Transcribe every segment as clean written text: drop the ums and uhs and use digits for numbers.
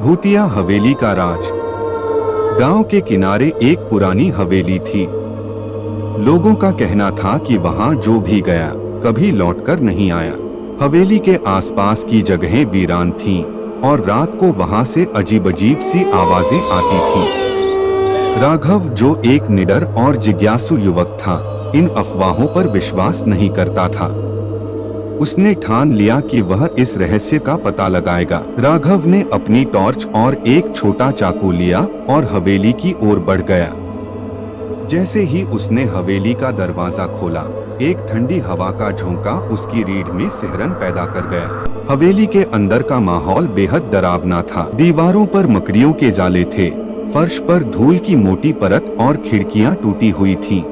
भूतिया हवेली का राज। गांव के किनारे एक पुरानी हवेली थी। लोगों का कहना था कि वहां जो भी गया कभी लौटकर नहीं आया। हवेली के आसपास की जगहें वीरान थीं और रात को वहां से अजीब-अजीब सी आवाजें आती थीं। राघव, जो एक निडर और जिज्ञासु युवक था, इन अफवाहों पर विश्वास नहीं करता था। उसने ठान लिया कि वह इस रहस्य का पता लगाएगा। राघव ने अपनी टॉर्च और एक छोटा चाकू लिया और हवेली की ओर बढ़ गया। जैसे ही उसने हवेली का दरवाजा खोला, एक ठंडी हवा का झोंका उसकी रीढ़ में सिहरन पैदा कर गया। हवेली के अंदर का माहौल बेहद डरावना था। दीवारों पर मकड़ियों के जाले थे, फर्श पर धूल की मोटी परत और खिड़कियां टूटी हुई थीं।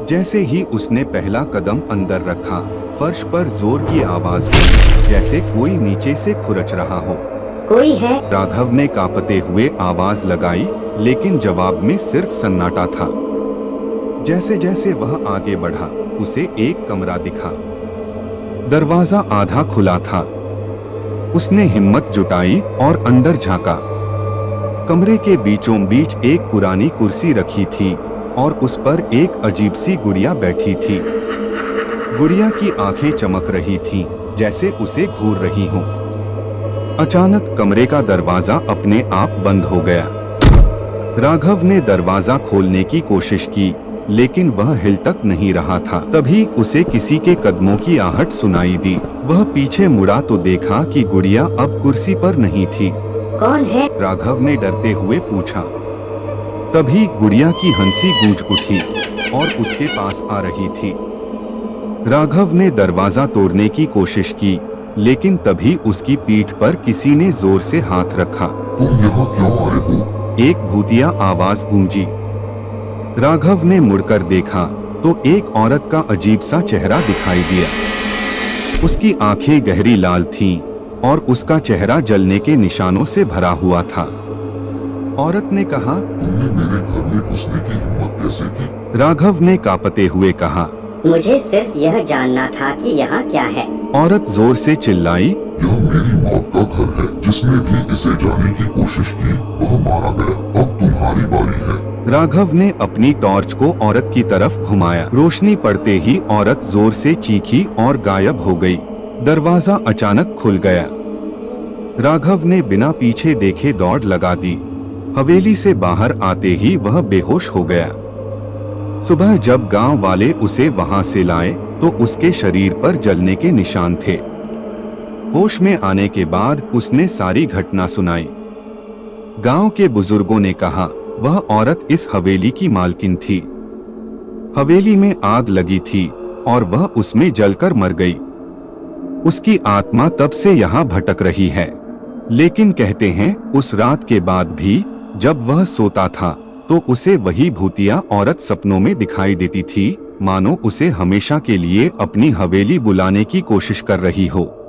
जैसे ही उसने पहला कदम अंदर रखा, फर्श पर जोर की आवाज हुई, जैसे कोई नीचे से खुरच रहा हो। कोई है? राघव ने कांपते हुए आवाज लगाई, लेकिन जवाब में सिर्फ सन्नाटा था। जैसे जैसे वह आगे बढ़ा, उसे एक कमरा दिखा। दरवाजा आधा खुला था। उसने हिम्मत जुटाई और अंदर झांका। कमरे के बीचों बीच एक पुरानी कुर्सी रखी थी और उस पर एक अजीब सी गुड़िया बैठी थी। गुड़िया की आंखें चमक रही थीं, जैसे उसे घूर रही हों। अचानक कमरे का दरवाजा अपने आप बंद हो गया। राघव ने दरवाजा खोलने की कोशिश की, लेकिन वह हिल तक नहीं रहा था। तभी उसे किसी के कदमों की आहट सुनाई दी। वह पीछे मुड़ा तो देखा कि गुड़िया अब कुर्सी पर नहीं थी। कौन है? राघव ने डरते हुए पूछा। तभी गुड़िया की हंसी गूंज उठी और उसके पास आ रही थी। राघव ने दरवाजा तोड़ने की कोशिश की, लेकिन तभी उसकी पीठ पर किसी ने जोर से हाथ रखा। तुम यहाँ क्यों आए हो? एक भूतिया आवाज गूंजी। राघव ने मुड़कर देखा तो एक औरत का अजीब सा चेहरा दिखाई दिया। उसकी आंखें गहरी लाल थीं और उसका चेहरा जलने के निशानों से भरा हुआ था। औरत ने कहा, तुमने मेरे घर में घुसने की हिम्मत कैसे की? राघव ने कांपते हुए कहा, मुझे सिर्फ यह जानना था कि यहाँ क्या है। औरत जोर से चिल्लाई, यह मेरी मौत का घर है। जिसने भी इसे जाने की कोशिश की वह मारा गया। अब तुम्हारी बारी है। राघव ने अपनी टॉर्च को औरत की तरफ घुमाया। रोशनी पड़ते ही औरत जोर से चीखी और गायब हो गई। दरवाजा अचानक खुल गया। राघव ने बिना पीछे देखे दौड़ लगा दी। हवेली से बाहर आते ही वह बेहोश हो गया। सुबह जब गांव वाले उसे वहां से लाए तो उसके शरीर पर जलने के निशान थे। होश में आने के बाद उसने सारी घटना सुनाई। गांव के बुजुर्गों ने कहा, वह औरत इस हवेली की मालकिन थी। हवेली में आग लगी थी और वह उसमें जलकर मर गई। उसकी आत्मा तब से यहाँ भटक रही है। लेकिन कहते हैं उस रात के बाद भी जब वह सोता था तो उसे वही भूतिया औरत सपनों में दिखाई देती थी, मानो उसे हमेशा के लिए अपनी हवेली बुलाने की कोशिश कर रही हो।